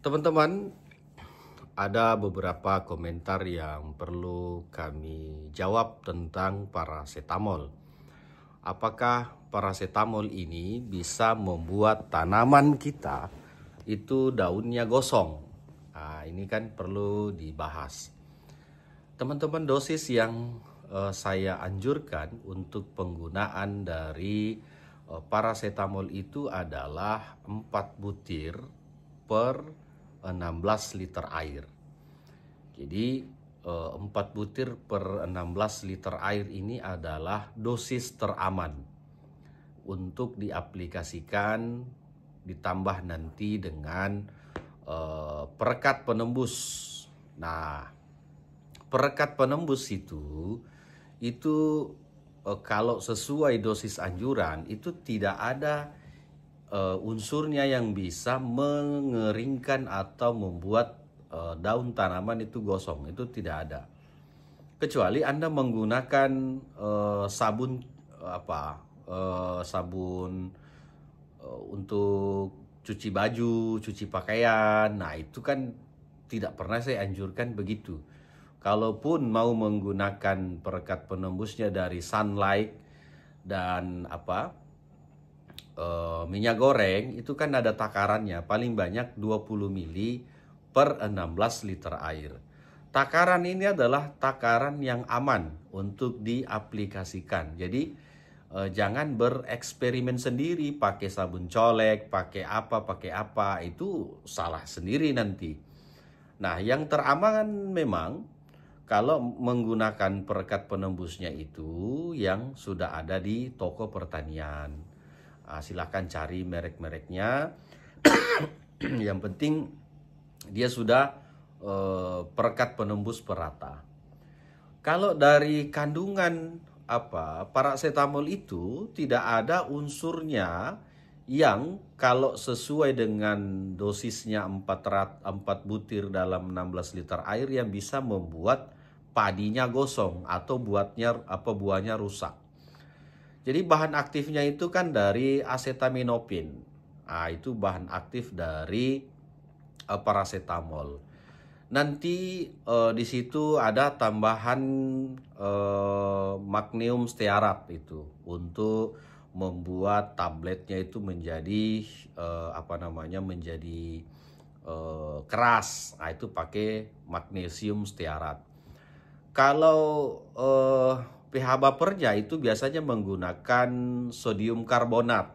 Teman-teman, ada beberapa komentar yang perlu kami jawab tentang parasetamol. Apakah parasetamol ini bisa membuat tanaman kita itu daunnya gosong? Nah, ini kan perlu dibahas. Teman-teman, dosis yang saya anjurkan untuk penggunaan dari parasetamol itu adalah 4 butir per 16 liter air. Jadi 4 butir per 16 liter air ini adalah dosis teraman untuk diaplikasikan, ditambah nanti dengan perekat penembus. Nah, perekat penembus itu kalau sesuai dosis anjuran itu tidak ada unsurnya yang bisa mengeringkan atau membuat daun tanaman itu gosong. Itu tidak ada, kecuali Anda menggunakan sabun sabun untuk cuci baju, cuci pakaian. Nah, itu kan tidak pernah saya anjurkan begitu. Kalaupun mau menggunakan perekat penembusnya dari Sunlight dan minyak goreng, itu kan ada takarannya, paling banyak 20 mili per 16 liter air. Takaran ini adalah takaran yang aman untuk diaplikasikan. Jadi jangan bereksperimen sendiri, pakai sabun colek, pakai apa, itu salah sendiri nanti. Nah, yang teraman memang kalau menggunakan perekat penembusnya itu yang sudah ada di toko pertanian. Silakan cari merek-mereknya. Yang penting dia sudah perekat penembus perata. Kalau dari kandungan parasetamol itu tidak ada unsurnya yang kalau sesuai dengan dosisnya 4 butir dalam 16 liter air yang bisa membuat padinya gosong atau buahnya rusak. Jadi bahan aktifnya itu kan dari acetaminophen. Nah, itu bahan aktif dari parasetamol. Nanti di situ ada tambahan magnesium stearat itu untuk membuat tabletnya itu menjadi menjadi keras. Nah, itu pakai magnesium stearat. Kalau pH bapernya itu biasanya menggunakan sodium karbonat.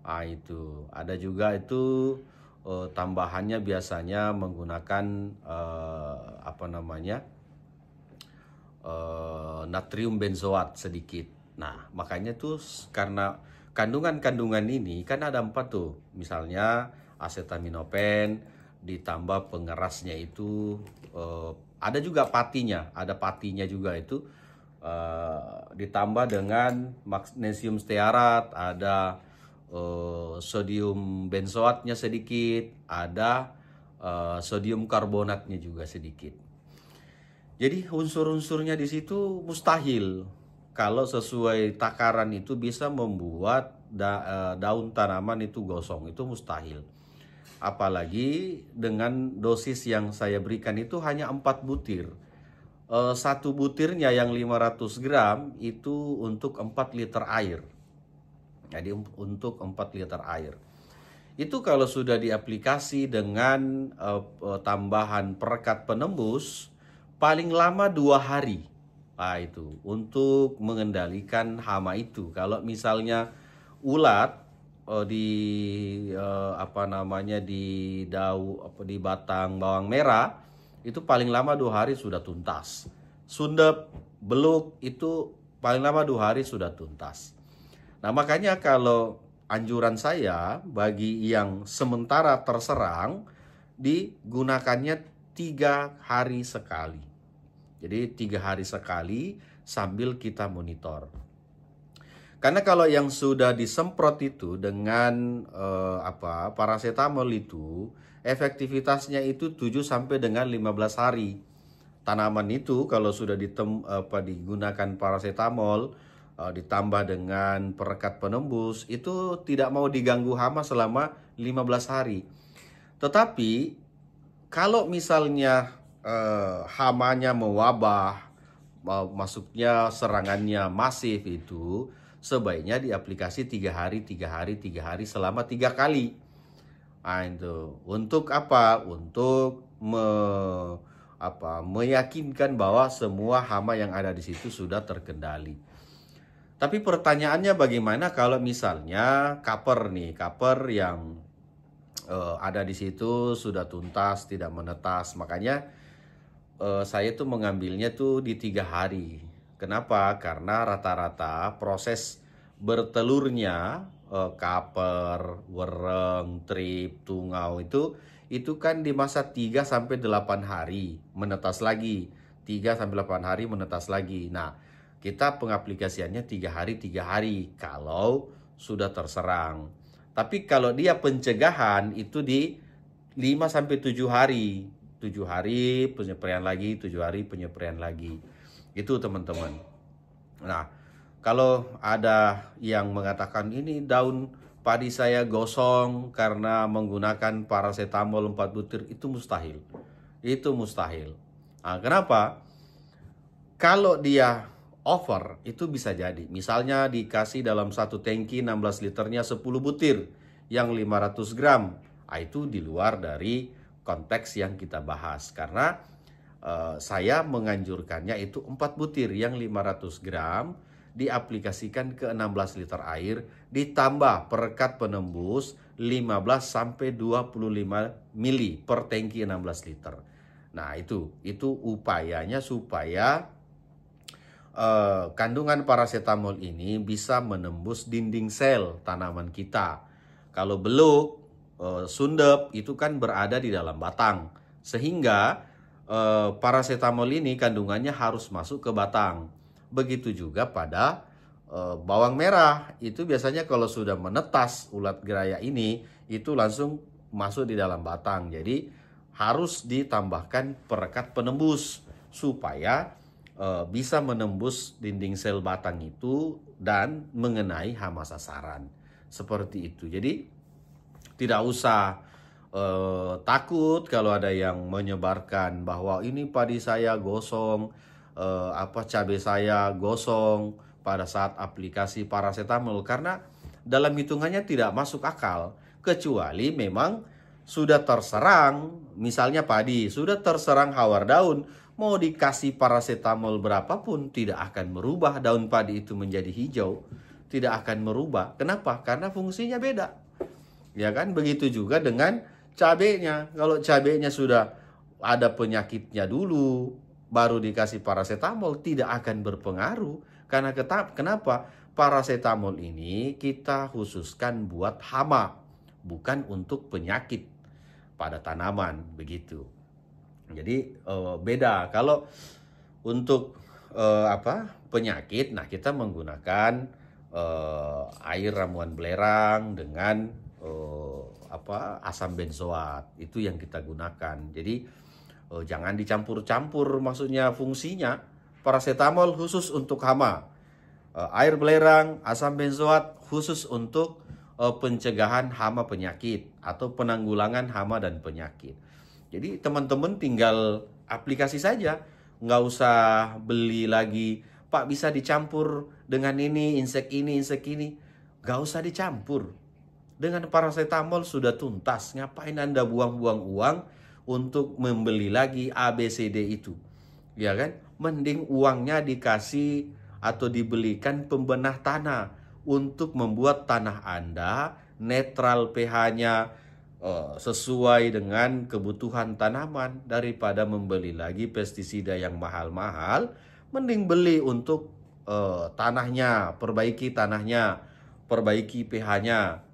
Nah, itu ada juga itu tambahannya biasanya menggunakan natrium benzoat sedikit. Nah, makanya tuh karena kandungan-kandungan ini kan ada 4 tuh. Misalnya acetaminophen ditambah pengerasnya itu ada juga ada patinya juga itu ditambah dengan magnesium stearat, ada sodium benzoatnya sedikit, ada sodium karbonatnya juga sedikit. Jadi unsur-unsurnya di situ mustahil kalau sesuai takaran itu bisa membuat daun tanaman itu gosong, itu mustahil. Apalagi dengan dosis yang saya berikan itu hanya 4 butir. 1 butirnya yang 500 gram itu untuk 4 liter air. Jadi untuk 4 liter air. Itu kalau sudah diaplikasi dengan tambahan perekat penembus, paling lama 2 hari. Nah, itu untuk mengendalikan hama itu. Kalau misalnya ulat di batang bawang merah itu paling lama 2 hari sudah tuntas. Sundep, beluk itu paling lama 2 hari sudah tuntas. Nah, makanya kalau anjuran saya bagi yang sementara terserang digunakannya 3 hari sekali. Jadi 3 hari sekali sambil kita monitor. Karena kalau yang sudah disemprot itu dengan parasetamol itu efektivitasnya itu 7 sampai dengan 15 hari. Tanaman itu kalau sudah digunakan parasetamol ditambah dengan perekat penembus itu tidak mau diganggu hama selama 15 hari. Tetapi kalau misalnya hamanya mewabah, masuknya serangannya masif, itu sebaiknya diaplikasi 3 hari, 3 hari, 3 hari selama 3 kali. Nah, itu untuk apa? Untuk meyakinkan bahwa semua hama yang ada di situ sudah terkendali. Tapi pertanyaannya bagaimana kalau misalnya kaper yang ada di situ sudah tuntas, tidak menetas. Makanya saya tuh mengambilnya tuh di 3 hari. Kenapa? Karena rata-rata proses bertelurnya kaper, wereng, trip, tungau itu kan di masa 3 sampai 8 hari menetas lagi. 3 sampai 8 hari menetas lagi. Nah, kita pengaplikasiannya 3 hari, 3 hari kalau sudah terserang. Tapi kalau dia pencegahan itu di 5 sampai 7 hari. 7 hari penyepraian lagi, 7 hari penyepraian lagi. Itu teman-teman. Nah, kalau ada yang mengatakan ini daun padi saya gosong karena menggunakan paracetamol 4 butir, itu mustahil. Itu mustahil. Nah, kenapa? Kalau dia over, itu bisa jadi. Misalnya dikasih dalam satu tangki 16 liternya 10 butir yang 500 gram. Nah, itu di luar dari konteks yang kita bahas. Karena saya menganjurkannya itu 4 butir yang 500 gram diaplikasikan ke 16 liter air ditambah perekat penembus 15-25 mili per tangki 16 liter. Nah, itu upayanya supaya kandungan paracetamol ini bisa menembus dinding sel tanaman kita. Kalau beluk, sundep itu kan berada di dalam batang, sehingga paracetamol ini kandungannya harus masuk ke batang. Begitu juga pada bawang merah, itu biasanya kalau sudah menetas ulat geraya ini, itu langsung masuk di dalam batang. Jadi harus ditambahkan perekat penembus supaya bisa menembus dinding sel batang itu dan mengenai hama sasaran. Seperti itu. Jadi tidak usah takut kalau ada yang menyebarkan bahwa ini padi saya gosong, cabai saya gosong pada saat aplikasi paracetamol, karena dalam hitungannya tidak masuk akal, kecuali memang sudah terserang, misalnya padi sudah terserang hawar daun, mau dikasih paracetamol berapapun tidak akan merubah daun padi itu menjadi hijau, tidak akan merubah. Kenapa? Karena fungsinya beda. Ya kan? Begitu juga dengan cabenya. Kalau cabenya sudah ada penyakitnya dulu, baru dikasih paracetamol, tidak akan berpengaruh. Karena kenapa? Paracetamol ini kita khususkan buat hama, bukan untuk penyakit pada tanaman, begitu. Jadi beda. Kalau untuk penyakit, nah kita menggunakan air ramuan belerang dengan asam benzoat, itu yang kita gunakan. Jadi jangan dicampur-campur, maksudnya fungsinya paracetamol khusus untuk hama, air belerang, asam benzoat khusus untuk pencegahan hama penyakit atau penanggulangan hama dan penyakit. Jadi teman-teman tinggal aplikasi saja, nggak usah beli lagi, Pak bisa dicampur dengan ini, insek ini. Nggak usah dicampur. Dengan paracetamol sudah tuntas, ngapain Anda buang-buang uang untuk membeli lagi ABCD itu? Ya kan? Mending uangnya dikasih atau dibelikan pembenah tanah untuk membuat tanah Anda netral pH-nya, sesuai dengan kebutuhan tanaman, daripada membeli lagi pestisida yang mahal-mahal. Mending beli untuk tanahnya, perbaiki pH-nya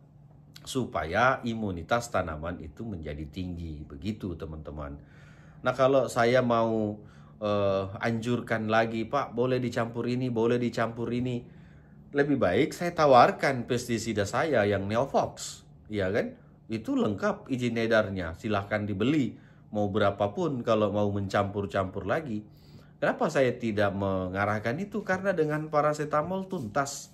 supaya imunitas tanaman itu menjadi tinggi. Begitu teman-teman. Nah, kalau saya mau anjurkan lagi, Pak boleh dicampur ini, lebih baik saya tawarkan pestisida saya yang Neofox, ya kan? Itu lengkap izin edarnya, silahkan dibeli. Mau berapapun kalau mau mencampur-campur lagi. Kenapa saya tidak mengarahkan itu? Karena dengan paracetamol tuntas.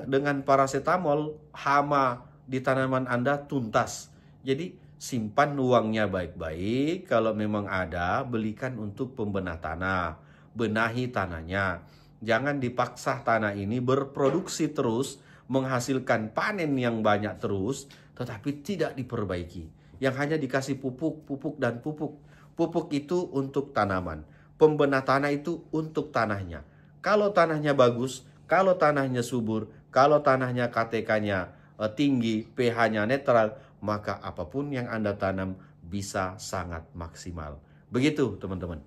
Dengan paracetamol hama di tanaman Anda tuntas. Jadi Simpan uangnya baik-baik, kalau memang ada, belikan untuk pembenah tanah. Benahi tanahnya. Jangan dipaksa tanah ini berproduksi terus, menghasilkan panen yang banyak terus, tetapi tidak diperbaiki. Yang hanya dikasih pupuk, pupuk, dan pupuk. Pupuk itu untuk tanaman. Pembenah tanah itu untuk tanahnya. Kalau tanahnya bagus, kalau tanahnya subur, kalau tanahnya KTK-nya tinggi, pH-nya netral, maka apapun yang Anda tanam bisa sangat maksimal. Begitu teman-teman.